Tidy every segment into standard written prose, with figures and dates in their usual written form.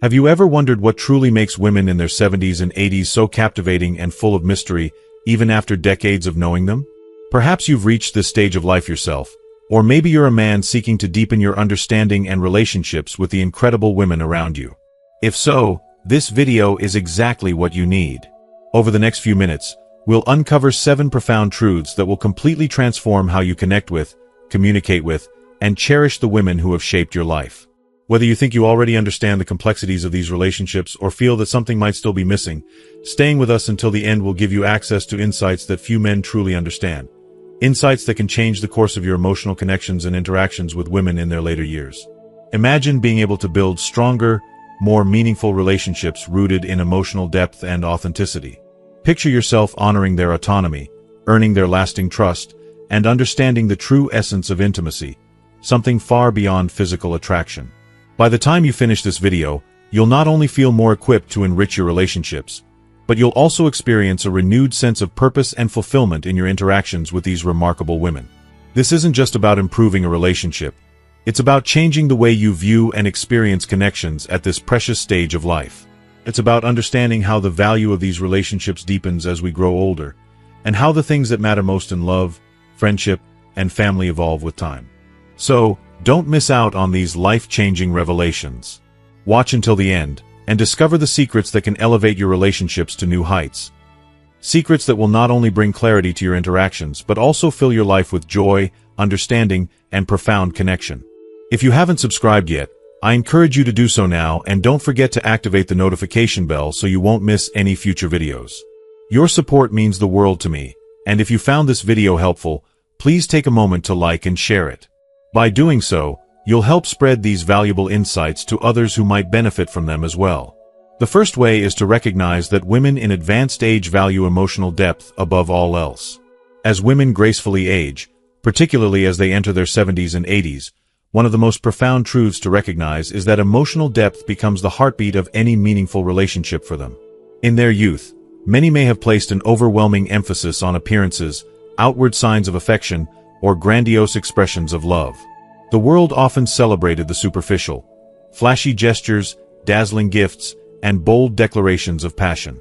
Have you ever wondered what truly makes women in their 70s and 80s so captivating and full of mystery, even after decades of knowing them? Perhaps you've reached this stage of life yourself, or maybe you're a man seeking to deepen your understanding and relationships with the incredible women around you. If so, this video is exactly what you need. Over the next few minutes, we'll uncover 7 profound truths that will completely transform how you connect with, communicate with, and cherish the women who have shaped your life. Whether you think you already understand the complexities of these relationships or feel that something might still be missing, staying with us until the end will give you access to insights that few men truly understand. Insights that can change the course of your emotional connections and interactions with women in their later years. Imagine being able to build stronger, more meaningful relationships rooted in emotional depth and authenticity. Picture yourself honoring their autonomy, earning their lasting trust, and understanding the true essence of intimacy, something far beyond physical attraction. By the time you finish this video, you'll not only feel more equipped to enrich your relationships, but you'll also experience a renewed sense of purpose and fulfillment in your interactions with these remarkable women. This isn't just about improving a relationship. It's about changing the way you view and experience connections at this precious stage of life. It's about understanding how the value of these relationships deepens as we grow older, and how the things that matter most in love, friendship, and family evolve with time. So, don't miss out on these life-changing revelations. Watch until the end, and discover the secrets that can elevate your relationships to new heights. Secrets that will not only bring clarity to your interactions, but also fill your life with joy, understanding, and profound connection. If you haven't subscribed yet, I encourage you to do so now, and don't forget to activate the notification bell so you won't miss any future videos. Your support means the world to me, and if you found this video helpful, please take a moment to like and share it. By doing so, you'll help spread these valuable insights to others who might benefit from them as well. The first way is to recognize that women in advanced age value emotional depth above all else. As women gracefully age, particularly as they enter their 70s and 80s, one of the most profound truths to recognize is that emotional depth becomes the heartbeat of any meaningful relationship for them. In their youth, many may have placed an overwhelming emphasis on appearances, outward signs of affection, or grandiose expressions of love. The world often celebrated the superficial, flashy gestures, dazzling gifts, and bold declarations of passion.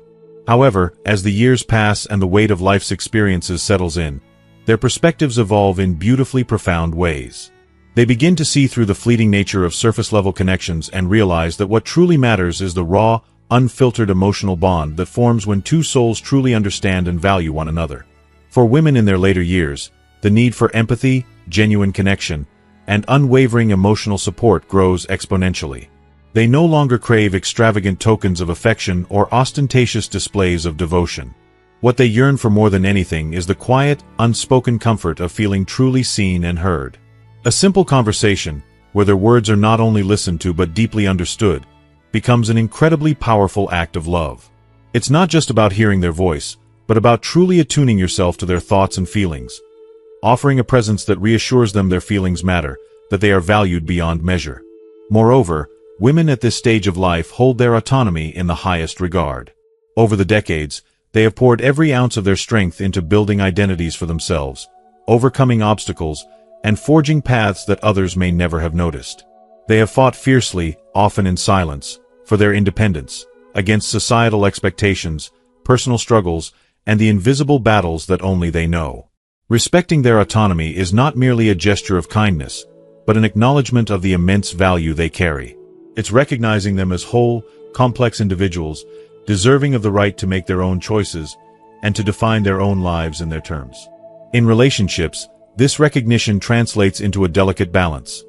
However, as the years pass and the weight of life's experiences settles in, their perspectives evolve in beautifully profound ways. They begin to see through the fleeting nature of surface-level connections and realize that what truly matters is the raw, unfiltered emotional bond that forms when two souls truly understand and value one another. For women in their later years, the need for empathy, genuine connection, and unwavering emotional support grows exponentially. They no longer crave extravagant tokens of affection or ostentatious displays of devotion. What they yearn for more than anything is the quiet, unspoken comfort of feeling truly seen and heard. A simple conversation, where their words are not only listened to but deeply understood, becomes an incredibly powerful act of love. It's not just about hearing their voice, but about truly attuning yourself to their thoughts and feelings, offering a presence that reassures them their feelings matter, that they are valued beyond measure. Moreover, women at this stage of life hold their autonomy in the highest regard. Over the decades, they have poured every ounce of their strength into building identities for themselves, overcoming obstacles, and forging paths that others may never have noticed. They have fought fiercely, often in silence, for their independence, against societal expectations, personal struggles, and the invisible battles that only they know. Respecting their autonomy is not merely a gesture of kindness, but an acknowledgement of the immense value they carry. It's recognizing them as whole, complex individuals, deserving of the right to make their own choices, and to define their own lives in their terms. In relationships, this recognition translates into a delicate balance,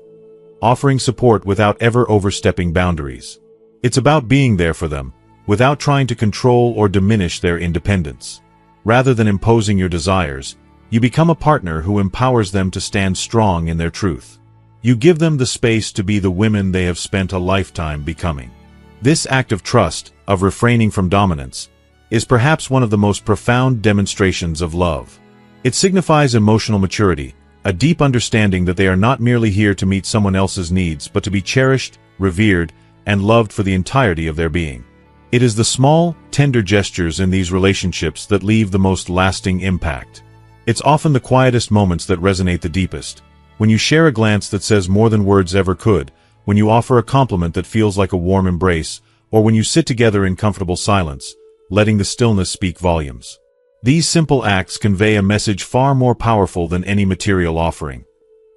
offering support without ever overstepping boundaries. It's about being there for them, without trying to control or diminish their independence. Rather than imposing your desires, you become a partner who empowers them to stand strong in their truth. You give them the space to be the women they have spent a lifetime becoming. This act of trust, of refraining from dominance, is perhaps one of the most profound demonstrations of love. It signifies emotional maturity, a deep understanding that they are not merely here to meet someone else's needs but to be cherished, revered, and loved for the entirety of their being. It is the small, tender gestures in these relationships that leave the most lasting impact. It's often the quietest moments that resonate the deepest, when you share a glance that says more than words ever could, when you offer a compliment that feels like a warm embrace, or when you sit together in comfortable silence, letting the stillness speak volumes. These simple acts convey a message far more powerful than any material offering.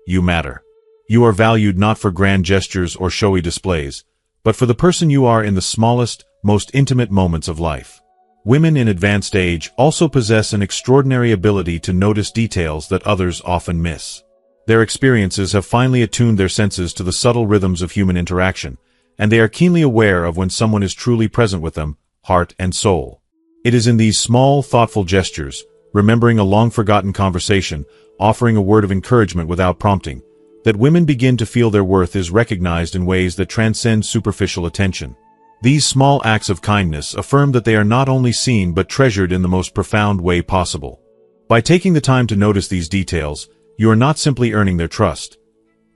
You matter. You are valued not for grand gestures or showy displays, but for the person you are in the smallest, most intimate moments of life. Women in advanced age also possess an extraordinary ability to notice details that others often miss. Their experiences have finely attuned their senses to the subtle rhythms of human interaction, and they are keenly aware of when someone is truly present with them, heart and soul. It is in these small, thoughtful gestures, remembering a long-forgotten conversation, offering a word of encouragement without prompting, that women begin to feel their worth is recognized in ways that transcend superficial attention. These small acts of kindness affirm that they are not only seen but treasured in the most profound way possible. By taking the time to notice these details, you are not simply earning their trust.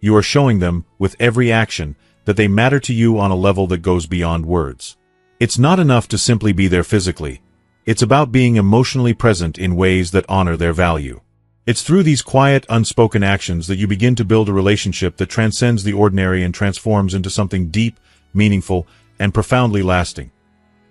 You are showing them, with every action, that they matter to you on a level that goes beyond words. It's not enough to simply be there physically. It's about being emotionally present in ways that honor their value. It's through these quiet, unspoken actions that you begin to build a relationship that transcends the ordinary and transforms into something deep, meaningful, and profoundly lasting.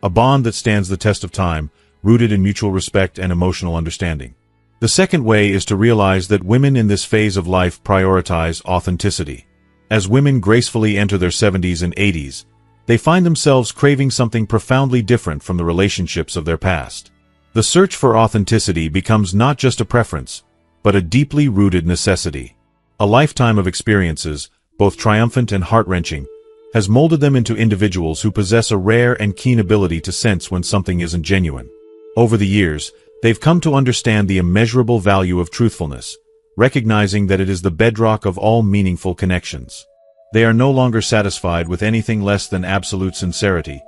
A bond that stands the test of time, rooted in mutual respect and emotional understanding. The second way is to realize that women in this phase of life prioritize authenticity. As women gracefully enter their 70s and 80s, they find themselves craving something profoundly different from the relationships of their past. The search for authenticity becomes not just a preference, but a deeply rooted necessity. A lifetime of experiences, both triumphant and heart-wrenching, has molded them into individuals who possess a rare and keen ability to sense when something isn't genuine. Over the years, they've come to understand the immeasurable value of truthfulness, recognizing that it is the bedrock of all meaningful connections. They are no longer satisfied with anything less than absolute sincerity,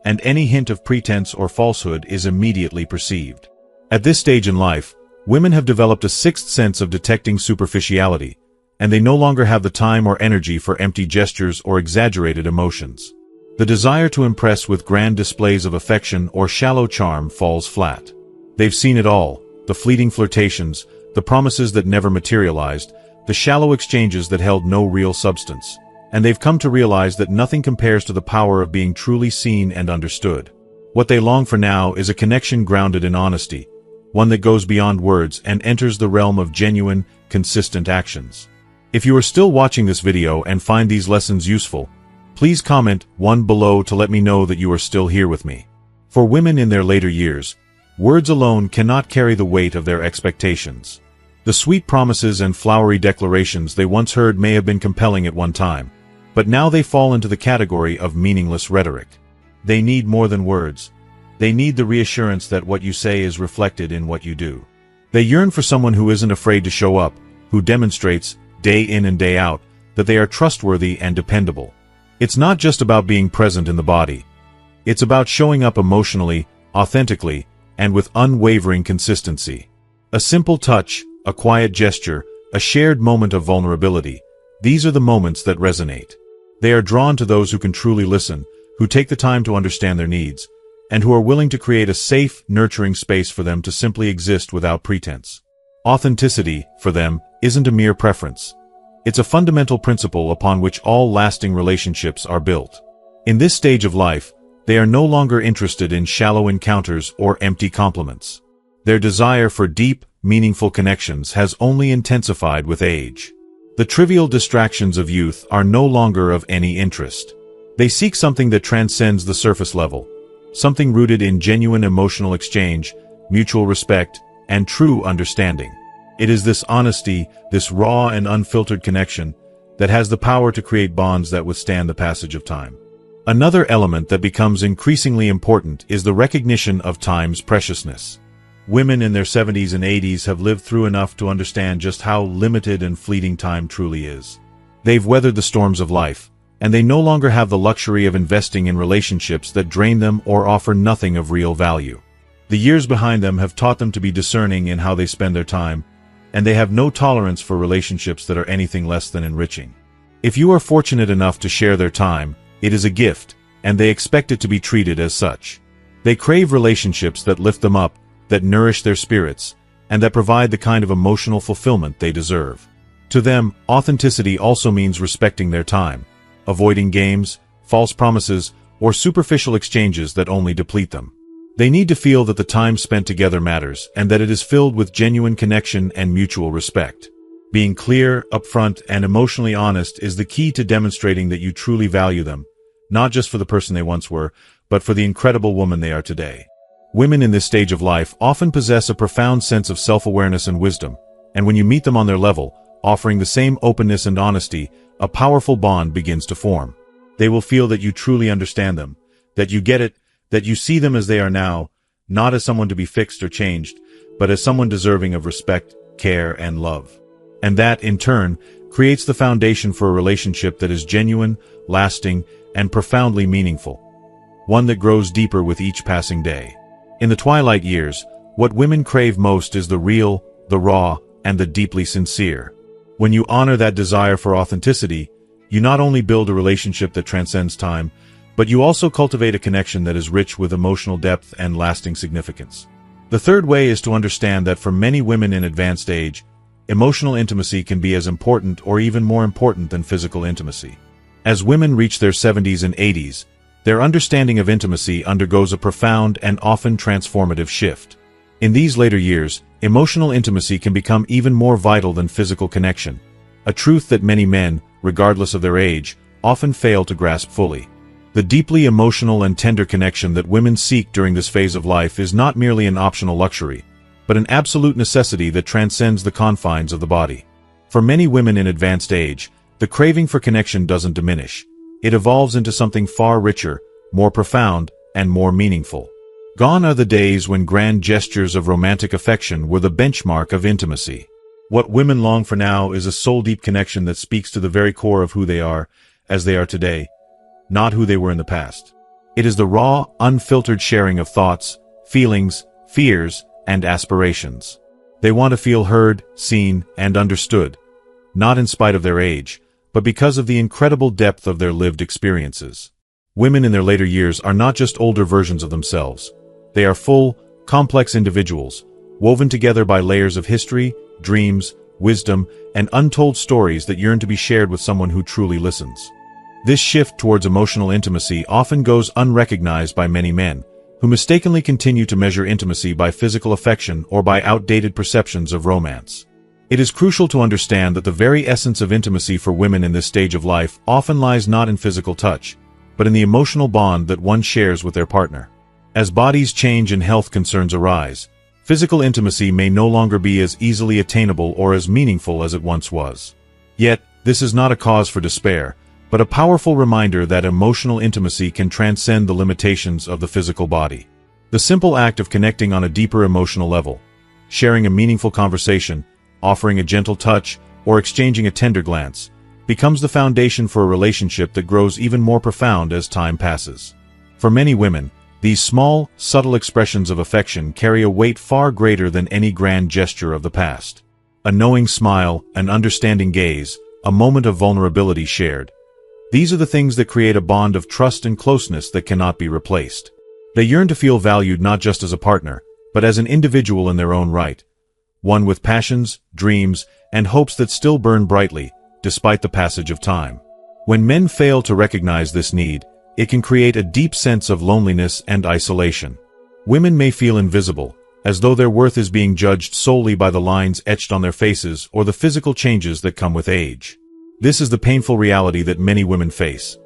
and any hint of pretense or falsehood is immediately perceived. At this stage in life, women have developed a sixth sense of detecting superficiality, and they no longer have the time or energy for empty gestures or exaggerated emotions. The desire to impress with grand displays of affection or shallow charm falls flat. They've seen it all: the fleeting flirtations, the promises that never materialized, the shallow exchanges that held no real substance. And they've come to realize that nothing compares to the power of being truly seen and understood. What they long for now is a connection grounded in honesty, one that goes beyond words and enters the realm of genuine, consistent actions. If you are still watching this video and find these lessons useful, please comment 1 below to let me know that you are still here with me. For women in their later years, words alone cannot carry the weight of their expectations. The sweet promises and flowery declarations they once heard may have been compelling at one time, but now they fall into the category of meaningless rhetoric. They need more than words. They need the reassurance that what you say is reflected in what you do. They yearn for someone who isn't afraid to show up, who demonstrates, day in and day out, that they are trustworthy and dependable. It's not just about being present in the body. It's about showing up emotionally, authentically, and with unwavering consistency. A simple touch, a quiet gesture, a shared moment of vulnerability. These are the moments that resonate. They are drawn to those who can truly listen, who take the time to understand their needs, and who are willing to create a safe, nurturing space for them to simply exist without pretense. Authenticity, for them, isn't a mere preference. It's a fundamental principle upon which all lasting relationships are built. In this stage of life, they are no longer interested in shallow encounters or empty compliments. Their desire for deep, meaningful connections has only intensified with age. The trivial distractions of youth are no longer of any interest. They seek something that transcends the surface level, something rooted in genuine emotional exchange, mutual respect, and true understanding. It is this honesty, this raw and unfiltered connection, that has the power to create bonds that withstand the passage of time. Another element that becomes increasingly important is the recognition of time's preciousness. Women in their 70s and 80s have lived through enough to understand just how limited and fleeting time truly is. They've weathered the storms of life, and they no longer have the luxury of investing in relationships that drain them or offer nothing of real value. The years behind them have taught them to be discerning in how they spend their time, and they have no tolerance for relationships that are anything less than enriching. If you are fortunate enough to share their time, it is a gift, and they expect it to be treated as such. They crave relationships that lift them up, that nourish their spirits, and that provide the kind of emotional fulfillment they deserve. To them, authenticity also means respecting their time, avoiding games, false promises, or superficial exchanges that only deplete them. They need to feel that the time spent together matters and that it is filled with genuine connection and mutual respect. Being clear, upfront, and emotionally honest is the key to demonstrating that you truly value them, not just for the person they once were, but for the incredible woman they are today. Women in this stage of life often possess a profound sense of self-awareness and wisdom, and when you meet them on their level, offering the same openness and honesty, a powerful bond begins to form. They will feel that you truly understand them, that you get it, that you see them as they are now, not as someone to be fixed or changed, but as someone deserving of respect, care, and love. And that, in turn, creates the foundation for a relationship that is genuine, lasting, and profoundly meaningful. One that grows deeper with each passing day. In the twilight years, what women crave most is the real, the raw, and the deeply sincere. When you honor that desire for authenticity, you not only build a relationship that transcends time, but you also cultivate a connection that is rich with emotional depth and lasting significance. The third way is to understand that for many women in advanced age, emotional intimacy can be as important or even more important than physical intimacy. As women reach their 70s and 80s, their understanding of intimacy undergoes a profound and often transformative shift. In these later years, emotional intimacy can become even more vital than physical connection, a truth that many men, regardless of their age, often fail to grasp fully. The deeply emotional and tender connection that women seek during this phase of life is not merely an optional luxury, but an absolute necessity that transcends the confines of the body. For many women in advanced age, the craving for connection doesn't diminish. It evolves into something far richer, more profound, and more meaningful. Gone are the days when grand gestures of romantic affection were the benchmark of intimacy. What women long for now is a soul-deep connection that speaks to the very core of who they are, as they are today, not who they were in the past. It is the raw, unfiltered sharing of thoughts, feelings, fears, and aspirations. They want to feel heard, seen, and understood, not in spite of their age, but because of the incredible depth of their lived experiences. Women in their later years are not just older versions of themselves. They are full, complex individuals, woven together by layers of history, dreams, wisdom, and untold stories that yearn to be shared with someone who truly listens. This shift towards emotional intimacy often goes unrecognized by many men, who mistakenly continue to measure intimacy by physical affection or by outdated perceptions of romance. It is crucial to understand that the very essence of intimacy for women in this stage of life often lies not in physical touch, but in the emotional bond that one shares with their partner. As bodies change and health concerns arise, physical intimacy may no longer be as easily attainable or as meaningful as it once was. Yet, this is not a cause for despair, but a powerful reminder that emotional intimacy can transcend the limitations of the physical body. The simple act of connecting on a deeper emotional level, sharing a meaningful conversation, offering a gentle touch, or exchanging a tender glance, becomes the foundation for a relationship that grows even more profound as time passes. For many women, these small, subtle expressions of affection carry a weight far greater than any grand gesture of the past. A knowing smile, an understanding gaze, a moment of vulnerability shared. These are the things that create a bond of trust and closeness that cannot be replaced. They yearn to feel valued not just as a partner, but as an individual in their own right. One with passions, dreams, and hopes that still burn brightly, despite the passage of time. When men fail to recognize this need, it can create a deep sense of loneliness and isolation. Women may feel invisible, as though their worth is being judged solely by the lines etched on their faces or the physical changes that come with age. This is the painful reality that many women face.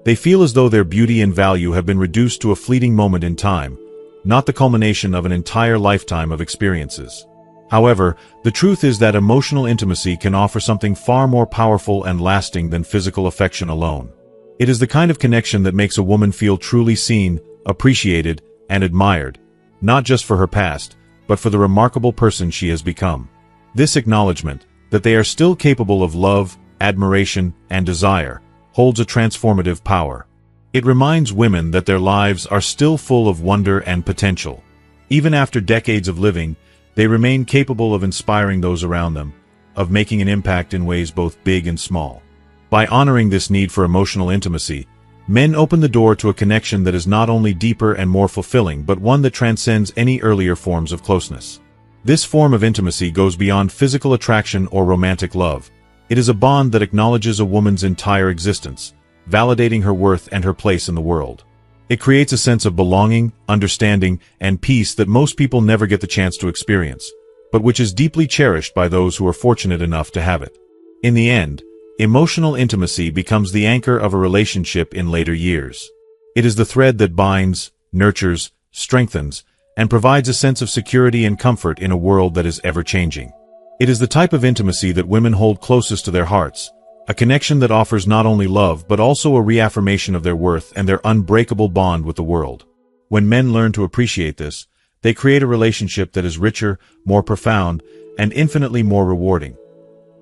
They feel as though their beauty and value have been reduced to a fleeting moment in time, not the culmination of an entire lifetime of experiences. However, the truth is that emotional intimacy can offer something far more powerful and lasting than physical affection alone. It is the kind of connection that makes a woman feel truly seen, appreciated, and admired, not just for her past, but for the remarkable person she has become. This acknowledgement, that they are still capable of love, admiration, and desire, holds a transformative power. It reminds women that their lives are still full of wonder and potential. Even after decades of living, they remain capable of inspiring those around them, of making an impact in ways both big and small. By honoring this need for emotional intimacy, men open the door to a connection that is not only deeper and more fulfilling but one that transcends any earlier forms of closeness. This form of intimacy goes beyond physical attraction or romantic love. It is a bond that acknowledges a woman's entire existence, validating her worth and her place in the world. It creates a sense of belonging, understanding, and peace that most people never get the chance to experience, but which is deeply cherished by those who are fortunate enough to have it. In the end, emotional intimacy becomes the anchor of a relationship in later years. It is the thread that binds, nurtures, strengthens, and provides a sense of security and comfort in a world that is ever-changing. It is the type of intimacy that women hold closest to their hearts, a connection that offers not only love but also a reaffirmation of their worth and their unbreakable bond with the world. When men learn to appreciate this, they create a relationship that is richer, more profound, and infinitely more rewarding.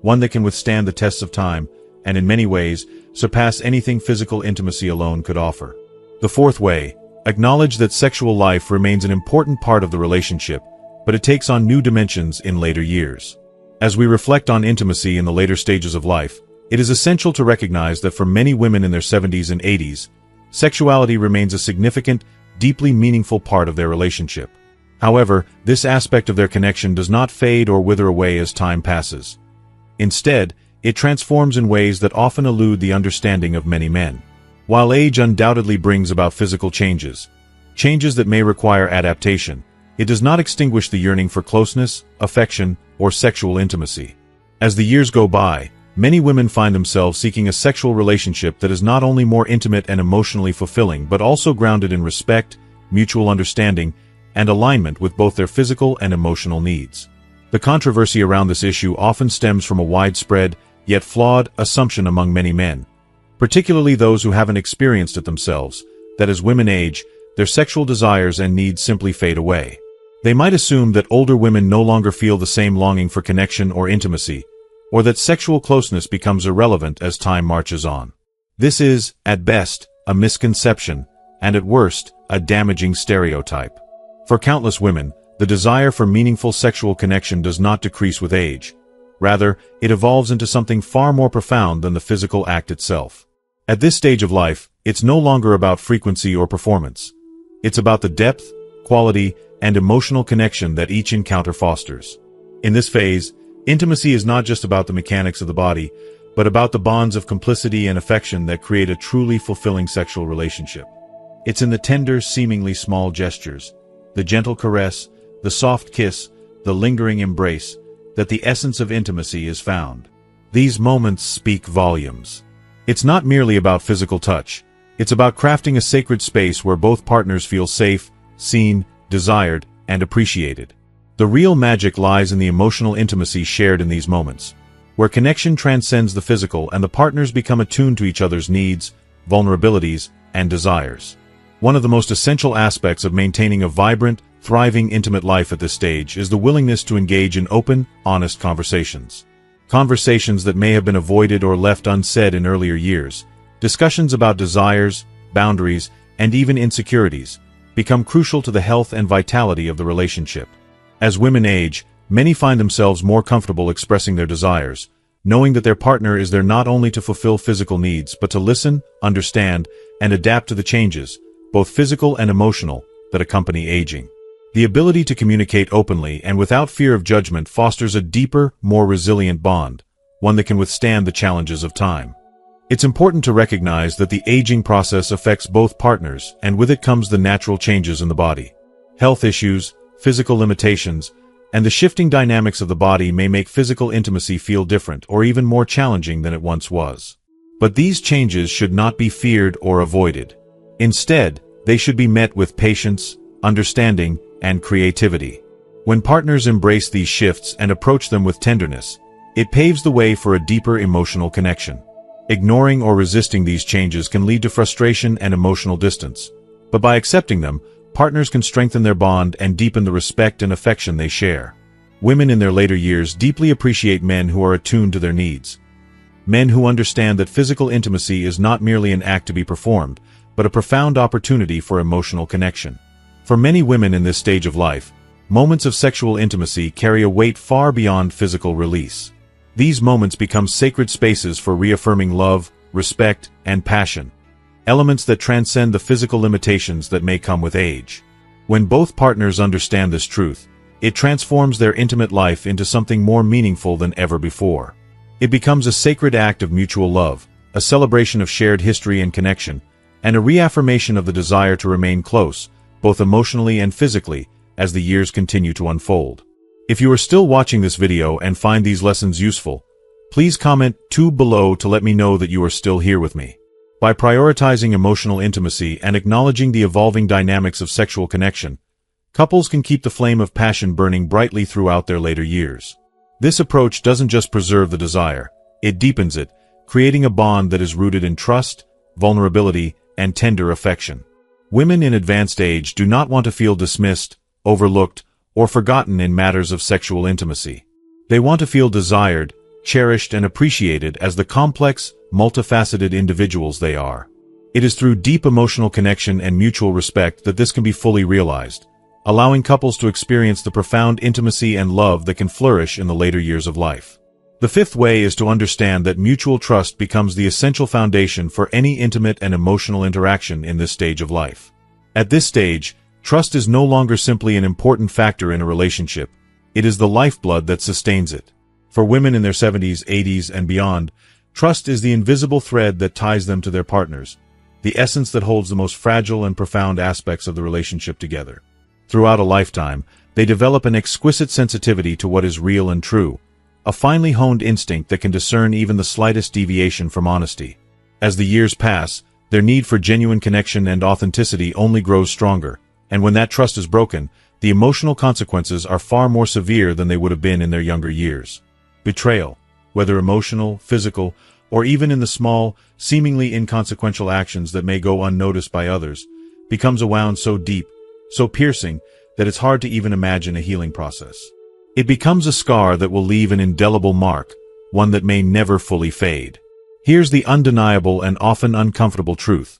One that can withstand the tests of time, and in many ways, surpass anything physical intimacy alone could offer. The fourth way, acknowledge that sexual life remains an important part of the relationship, but it takes on new dimensions in later years. As we reflect on intimacy in the later stages of life, it is essential to recognize that for many women in their 70s and 80s, sexuality remains a significant, deeply meaningful part of their relationship. However, this aspect of their connection does not fade or wither away as time passes. Instead, it transforms in ways that often elude the understanding of many men. While age undoubtedly brings about physical changes that may require adaptation, it does not extinguish the yearning for closeness, affection, or sexual intimacy. As the years go by, many women find themselves seeking a sexual relationship that is not only more intimate and emotionally fulfilling but also grounded in respect, mutual understanding, and alignment with both their physical and emotional needs. The controversy around this issue often stems from a widespread, yet flawed, assumption among many men, particularly those who haven't experienced it themselves, that as women age, their sexual desires and needs simply fade away. They might assume that older women no longer feel the same longing for connection or intimacy, or that sexual closeness becomes irrelevant as time marches on. This is, at best, a misconception, and at worst, a damaging stereotype. For countless women, the desire for meaningful sexual connection does not decrease with age. Rather, it evolves into something far more profound than the physical act itself. At this stage of life, it's no longer about frequency or performance. It's about the depth, quality, and emotional connection that each encounter fosters. In this phase, intimacy is not just about the mechanics of the body, but about the bonds of complicity and affection that create a truly fulfilling sexual relationship. It's in the tender, seemingly small gestures, the gentle caress, the soft kiss, the lingering embrace, that the essence of intimacy is found. These moments speak volumes. It's not merely about physical touch. It's about crafting a sacred space where both partners feel safe, seen, desired, and appreciated. The real magic lies in the emotional intimacy shared in these moments, where connection transcends the physical and the partners become attuned to each other's needs, vulnerabilities, and desires. One of the most essential aspects of maintaining a vibrant, thriving intimate life at this stage is the willingness to engage in open, honest conversations. Conversations that may have been avoided or left unsaid in earlier years, discussions about desires, boundaries, and even insecurities, become crucial to the health and vitality of the relationship. As women age, many find themselves more comfortable expressing their desires, knowing that their partner is there not only to fulfill physical needs but to listen, understand, and adapt to the changes, both physical and emotional, that accompany aging. The ability to communicate openly and without fear of judgment fosters a deeper, more resilient bond, one that can withstand the challenges of time. It's important to recognize that the aging process affects both partners, and with it comes the natural changes in the body. Health issues, physical limitations, and the shifting dynamics of the body may make physical intimacy feel different or even more challenging than it once was. But these changes should not be feared or avoided. Instead, they should be met with patience, understanding, and creativity. When partners embrace these shifts and approach them with tenderness, it paves the way for a deeper emotional connection. Ignoring or resisting these changes can lead to frustration and emotional distance, but by accepting them, partners can strengthen their bond and deepen the respect and affection they share. Women in their later years deeply appreciate men who are attuned to their needs. Men who understand that physical intimacy is not merely an act to be performed, but a profound opportunity for emotional connection. For many women in this stage of life, moments of sexual intimacy carry a weight far beyond physical release. These moments become sacred spaces for reaffirming love, respect, and passion, elements that transcend the physical limitations that may come with age. When both partners understand this truth, it transforms their intimate life into something more meaningful than ever before. It becomes a sacred act of mutual love, a celebration of shared history and connection, and a reaffirmation of the desire to remain close, both emotionally and physically, as the years continue to unfold. If you are still watching this video and find these lessons useful, please comment 2 below to let me know that you are still here with me. By prioritizing emotional intimacy and acknowledging the evolving dynamics of sexual connection, couples can keep the flame of passion burning brightly throughout their later years. This approach doesn't just preserve the desire, it deepens it, creating a bond that is rooted in trust, vulnerability, and tender affection. Women in advanced age do not want to feel dismissed, overlooked, or forgotten in matters of sexual intimacy. They want to feel desired, cherished, and appreciated as the complex, multifaceted individuals they are. It is through deep emotional connection and mutual respect that this can be fully realized, allowing couples to experience the profound intimacy and love that can flourish in the later years of life. The fifth way is to understand that mutual trust becomes the essential foundation for any intimate and emotional interaction in this stage of life. At this stage, trust is no longer simply an important factor in a relationship. It is the lifeblood that sustains it. For women in their 70s, 80s, and beyond, trust is the invisible thread that ties them to their partners, the essence that holds the most fragile and profound aspects of the relationship together. Throughout a lifetime, they develop an exquisite sensitivity to what is real and true, a finely honed instinct that can discern even the slightest deviation from honesty. As the years pass, their need for genuine connection and authenticity only grows stronger, and when that trust is broken, the emotional consequences are far more severe than they would have been in their younger years. Betrayal, whether emotional, physical, or even in the small, seemingly inconsequential actions that may go unnoticed by others, becomes a wound so deep, so piercing, that it's hard to even imagine a healing process. It becomes a scar that will leave an indelible mark, one that may never fully fade. Here's the undeniable and often uncomfortable truth.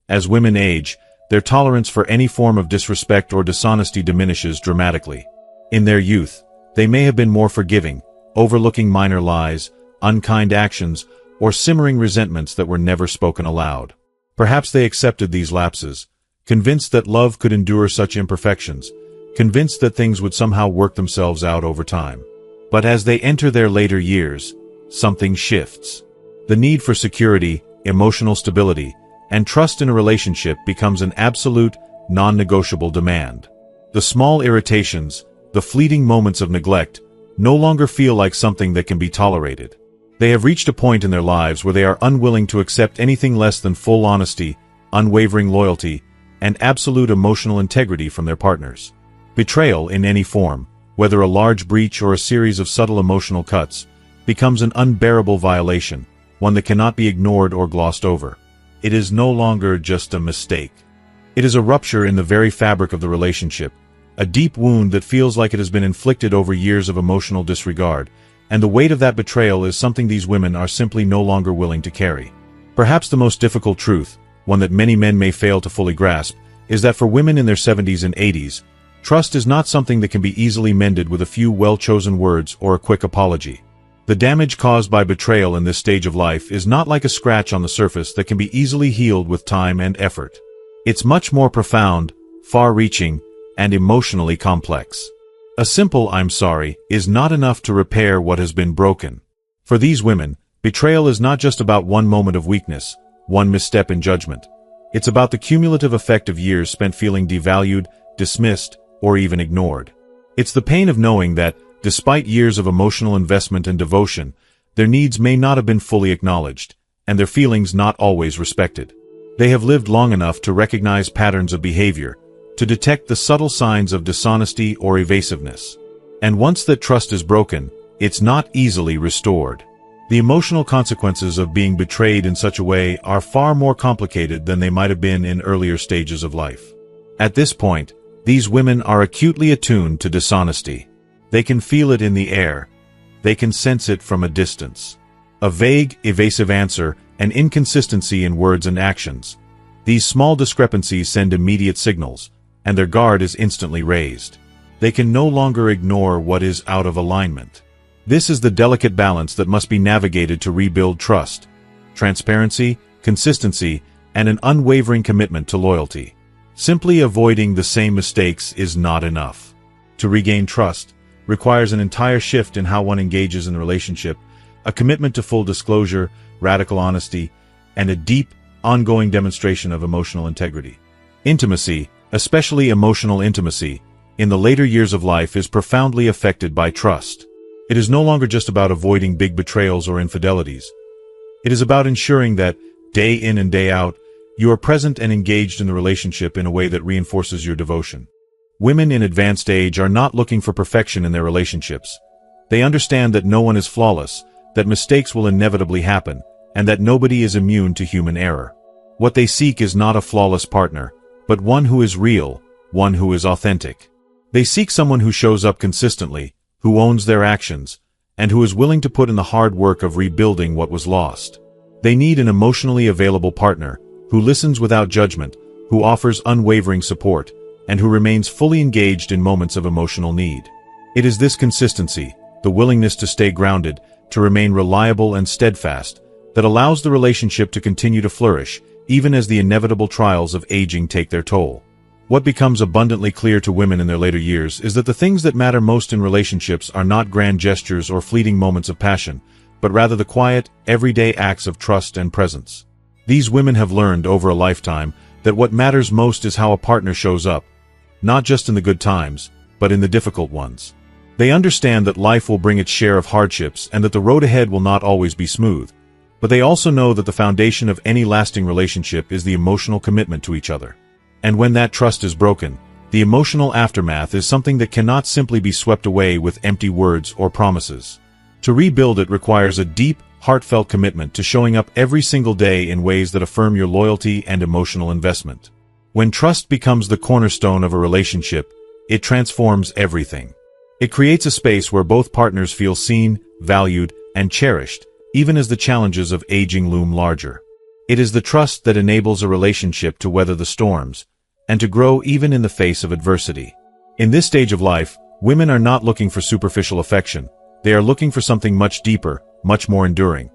As women age, their tolerance for any form of disrespect or dishonesty diminishes dramatically. In their youth, they may have been more forgiving, overlooking minor lies, unkind actions, or simmering resentments that were never spoken aloud. Perhaps they accepted these lapses, convinced that love could endure such imperfections, convinced that things would somehow work themselves out over time. But as they enter their later years, something shifts. The need for security, emotional stability, and trust in a relationship becomes an absolute, non-negotiable demand. The small irritations, the fleeting moments of neglect, no longer feel like something that can be tolerated. They have reached a point in their lives where they are unwilling to accept anything less than full honesty, unwavering loyalty, and absolute emotional integrity from their partners. Betrayal in any form, whether a large breach or a series of subtle emotional cuts, becomes an unbearable violation, one that cannot be ignored or glossed over. It is no longer just a mistake. It is a rupture in the very fabric of the relationship, a deep wound that feels like it has been inflicted over years of emotional disregard, and the weight of that betrayal is something these women are simply no longer willing to carry. Perhaps the most difficult truth, one that many men may fail to fully grasp, is that for women in their 70s and 80s, trust is not something that can be easily mended with a few well-chosen words or a quick apology. The damage caused by betrayal in this stage of life is not like a scratch on the surface that can be easily healed with time and effort. It's much more profound, far-reaching, and emotionally complex. A simple "I'm sorry" is not enough to repair what has been broken. For these women, betrayal is not just about one moment of weakness, one misstep in judgment. It's about the cumulative effect of years spent feeling devalued, dismissed, or even ignored. It's the pain of knowing that, despite years of emotional investment and devotion, their needs may not have been fully acknowledged, and their feelings not always respected. They have lived long enough to recognize patterns of behavior, to detect the subtle signs of dishonesty or evasiveness. And once that trust is broken, it's not easily restored. The emotional consequences of being betrayed in such a way are far more complicated than they might have been in earlier stages of life. At this point, these women are acutely attuned to dishonesty. They can feel it in the air. They can sense it from a distance. A vague, evasive answer, an inconsistency in words and actions. These small discrepancies send immediate signals, and their guard is instantly raised. They can no longer ignore what is out of alignment. This is the delicate balance that must be navigated to rebuild trust, transparency, consistency, and an unwavering commitment to loyalty. Simply avoiding the same mistakes is not enough. To regain trust requires an entire shift in how one engages in a relationship, a commitment to full disclosure, radical honesty, and a deep, ongoing demonstration of emotional integrity. Intimacy, especially emotional intimacy, in the later years of life is profoundly affected by trust. It is no longer just about avoiding big betrayals or infidelities. It is about ensuring that, day in and day out, you are present and engaged in the relationship in a way that reinforces your devotion. Women in advanced age are not looking for perfection in their relationships. They understand that no one is flawless, that mistakes will inevitably happen, and that nobody is immune to human error. What they seek is not a flawless partner, but one who is real, one who is authentic. They seek someone who shows up consistently, who owns their actions, and who is willing to put in the hard work of rebuilding what was lost. They need an emotionally available partner, who listens without judgment, who offers unwavering support, and who remains fully engaged in moments of emotional need. It is this consistency, the willingness to stay grounded, to remain reliable and steadfast, that allows the relationship to continue to flourish, even as the inevitable trials of aging take their toll. What becomes abundantly clear to women in their later years is that the things that matter most in relationships are not grand gestures or fleeting moments of passion, but rather the quiet, everyday acts of trust and presence. These women have learned over a lifetime that what matters most is how a partner shows up, not just in the good times, but in the difficult ones. They understand that life will bring its share of hardships and that the road ahead will not always be smooth, but they also know that the foundation of any lasting relationship is the emotional commitment to each other. And when that trust is broken, the emotional aftermath is something that cannot simply be swept away with empty words or promises. To rebuild it requires a deep, heartfelt commitment to showing up every single day in ways that affirm your loyalty and emotional investment. When trust becomes the cornerstone of a relationship, it transforms everything. It creates a space where both partners feel seen, valued, and cherished, even as the challenges of aging loom larger. It is the trust that enables a relationship to weather the storms, and to grow even in the face of adversity. In this stage of life, women are not looking for superficial affection. They are looking for something much deeper, much more enduring.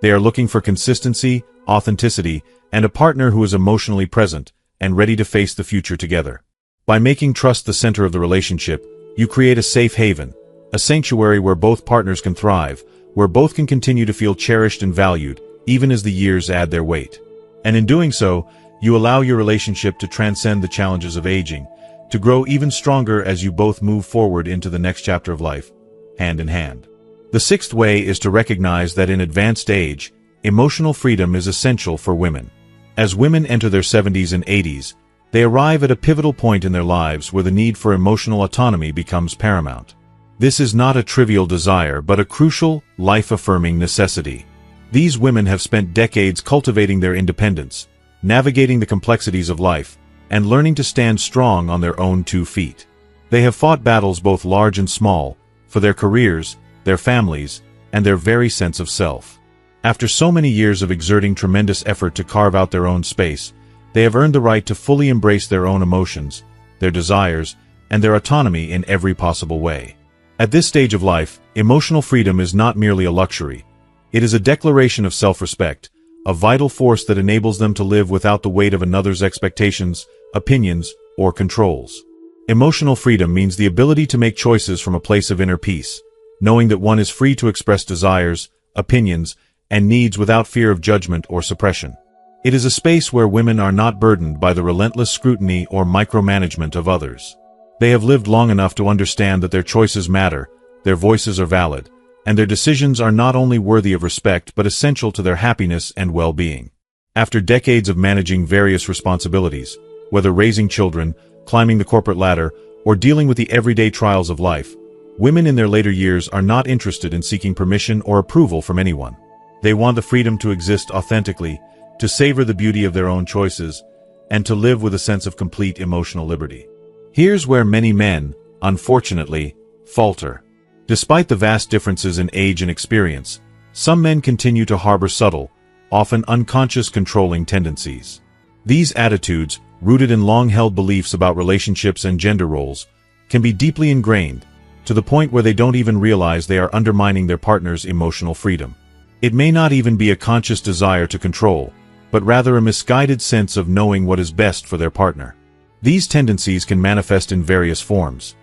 They are looking for consistency, authenticity, and a partner who is emotionally present and ready to face the future together. By making trust the center of the relationship, you create a safe haven, a sanctuary where both partners can thrive, where both can continue to feel cherished and valued, even as the years add their weight. And in doing so, you allow your relationship to transcend the challenges of aging, to grow even stronger as you both move forward into the next chapter of life, hand in hand. The sixth way is to recognize that in advanced age, emotional freedom is essential for women. As women enter their 70s and 80s, they arrive at a pivotal point in their lives where the need for emotional autonomy becomes paramount. This is not a trivial desire, but a crucial, life-affirming necessity. These women have spent decades cultivating their independence, navigating the complexities of life, and learning to stand strong on their own 2 feet. They have fought battles both large and small, for their careers, their families, and their very sense of self. After so many years of exerting tremendous effort to carve out their own space, they have earned the right to fully embrace their own emotions, their desires, and their autonomy in every possible way. At this stage of life, emotional freedom is not merely a luxury. It is a declaration of self-respect, a vital force that enables them to live without the weight of another's expectations, opinions, or controls. Emotional freedom means the ability to make choices from a place of inner peace, knowing that one is free to express desires, opinions, and needs without fear of judgment or suppression. It is a space where women are not burdened by the relentless scrutiny or micromanagement of others. They have lived long enough to understand that their choices matter, their voices are valid, and their decisions are not only worthy of respect but essential to their happiness and well-being. After decades of managing various responsibilities, whether raising children, climbing the corporate ladder, or dealing with the everyday trials of life, women in their later years are not interested in seeking permission or approval from anyone. They want the freedom to exist authentically, to savor the beauty of their own choices, and to live with a sense of complete emotional liberty. Here's where many men, unfortunately, falter. Despite the vast differences in age and experience, some men continue to harbor subtle, often unconscious controlling tendencies. These attitudes, rooted in long-held beliefs about relationships and gender roles, can be deeply ingrained, to the point where they don't even realize they are undermining their partner's emotional freedom. It may not even be a conscious desire to control, but rather a misguided sense of knowing what is best for their partner. These tendencies can manifest in various forms.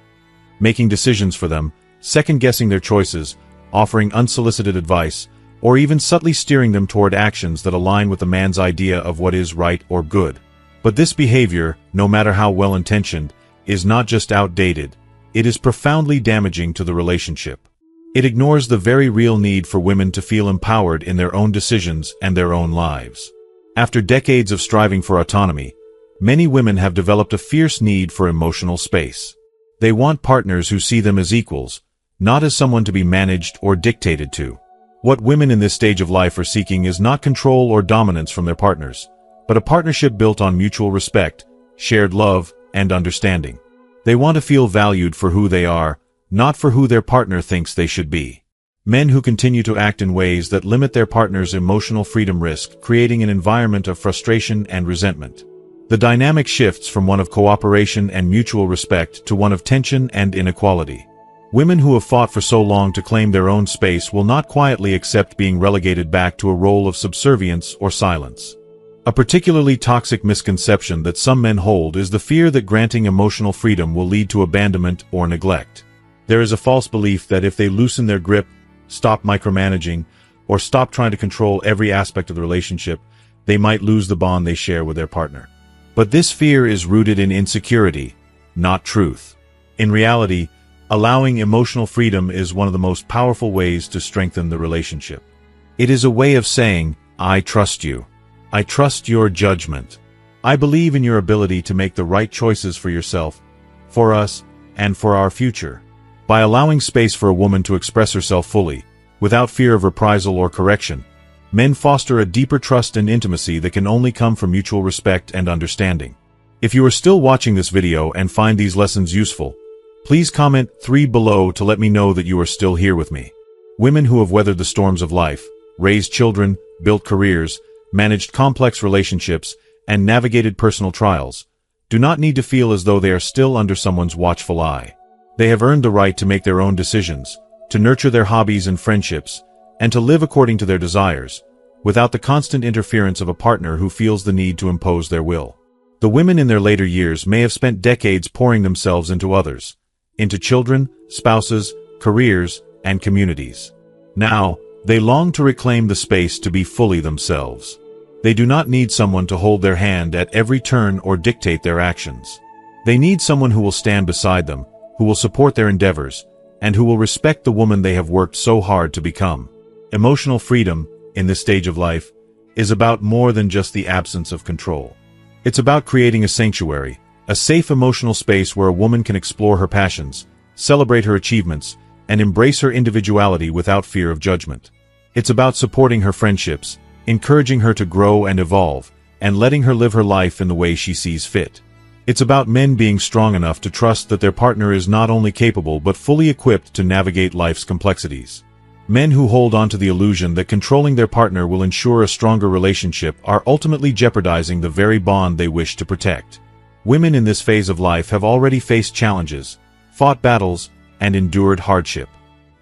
Making decisions for them, second-guessing their choices, offering unsolicited advice, or even subtly steering them toward actions that align with the man's idea of what is right or good. But this behavior, no matter how well-intentioned, is not just outdated, it is profoundly damaging to the relationship. It ignores the very real need for women to feel empowered in their own decisions and their own lives. After decades of striving for autonomy, many women have developed a fierce need for emotional space. They want partners who see them as equals, not as someone to be managed or dictated to. What women in this stage of life are seeking is not control or dominance from their partners, but a partnership built on mutual respect, shared love, and understanding. They want to feel valued for who they are, not for who their partner thinks they should be. Men who continue to act in ways that limit their partner's emotional freedom risk creating an environment of frustration and resentment. The dynamic shifts from one of cooperation and mutual respect to one of tension and inequality. Women who have fought for so long to claim their own space will not quietly accept being relegated back to a role of subservience or silence. A particularly toxic misconception that some men hold is the fear that granting emotional freedom will lead to abandonment or neglect. There is a false belief that if they loosen their grip, stop micromanaging, or stop trying to control every aspect of the relationship, they might lose the bond they share with their partner. But this fear is rooted in insecurity, not truth. In reality, allowing emotional freedom is one of the most powerful ways to strengthen the relationship. It is a way of saying, I trust you. I trust your judgment. I believe in your ability to make the right choices for yourself, for us, and for our future. By allowing space for a woman to express herself fully, without fear of reprisal or correction, men foster a deeper trust and intimacy that can only come from mutual respect and understanding. If you are still watching this video and find these lessons useful, please comment 3 below to let me know that you are still here with me. Women who have weathered the storms of life, raised children, built careers, managed complex relationships, and navigated personal trials, do not need to feel as though they are still under someone's watchful eye. They have earned the right to make their own decisions, to nurture their hobbies and friendships, and to live according to their desires, without the constant interference of a partner who feels the need to impose their will. The women in their later years may have spent decades pouring themselves into others, into children, spouses, careers, and communities. Now, they long to reclaim the space to be fully themselves. They do not need someone to hold their hand at every turn or dictate their actions. They need someone who will stand beside them, who will support their endeavors, and who will respect the woman they have worked so hard to become. Emotional freedom, in this stage of life, is about more than just the absence of control. It's about creating a sanctuary, a safe emotional space where a woman can explore her passions, celebrate her achievements, and embrace her individuality without fear of judgment. It's about supporting her friendships, encouraging her to grow and evolve, and letting her live her life in the way she sees fit. It's about men being strong enough to trust that their partner is not only capable but fully equipped to navigate life's complexities. Men who hold on to the illusion that controlling their partner will ensure a stronger relationship are ultimately jeopardizing the very bond they wish to protect. Women in this phase of life have already faced challenges, fought battles, and endured hardship.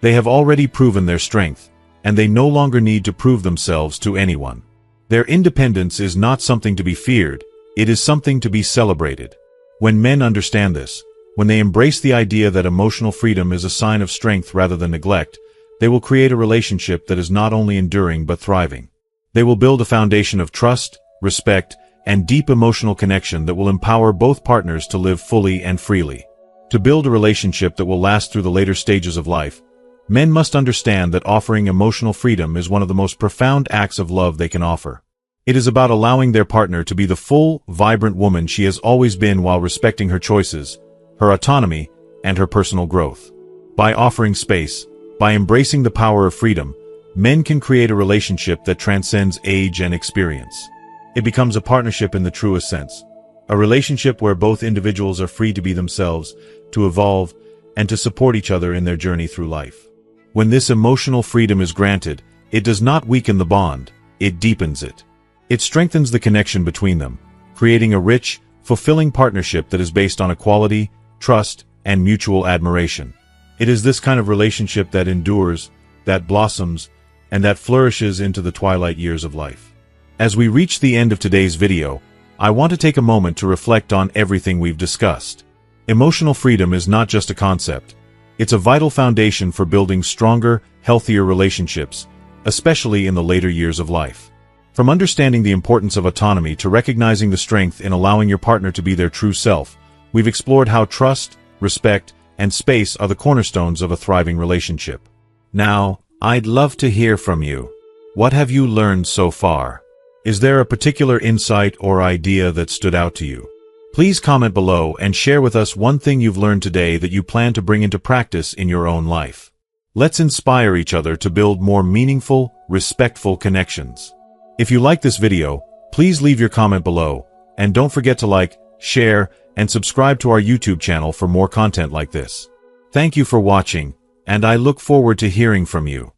They have already proven their strength, and they no longer need to prove themselves to anyone. Their independence is not something to be feared, it is something to be celebrated. When men understand this, when they embrace the idea that emotional freedom is a sign of strength rather than neglect, they will create a relationship that is not only enduring but thriving. They will build a foundation of trust, respect, and deep emotional connection that will empower both partners to live fully and freely. To build a relationship that will last through the later stages of life, men must understand that offering emotional freedom is one of the most profound acts of love they can offer. It is about allowing their partner to be the full, vibrant woman she has always been while respecting her choices, her autonomy, and her personal growth. By offering space, by embracing the power of freedom, men can create a relationship that transcends age and experience. It becomes a partnership in the truest sense. A relationship where both individuals are free to be themselves, to evolve, and to support each other in their journey through life. When this emotional freedom is granted, it does not weaken the bond, it deepens it. It strengthens the connection between them, creating a rich, fulfilling partnership that is based on equality, trust, and mutual admiration. It is this kind of relationship that endures, that blossoms, and that flourishes into the twilight years of life. As we reach the end of today's video, I want to take a moment to reflect on everything we've discussed. Emotional freedom is not just a concept. It's a vital foundation for building stronger, healthier relationships, especially in the later years of life. From understanding the importance of autonomy to recognizing the strength in allowing your partner to be their true self, we've explored how trust, respect, and space are the cornerstones of a thriving relationship. Now, I'd love to hear from you. What have you learned so far? Is there a particular insight or idea that stood out to you? Please comment below and share with us one thing you've learned today that you plan to bring into practice in your own life. Let's inspire each other to build more meaningful, respectful connections. If you like this video, please leave your comment below, and don't forget to like, share, and subscribe to our YouTube channel for more content like this. Thank you for watching, and I look forward to hearing from you.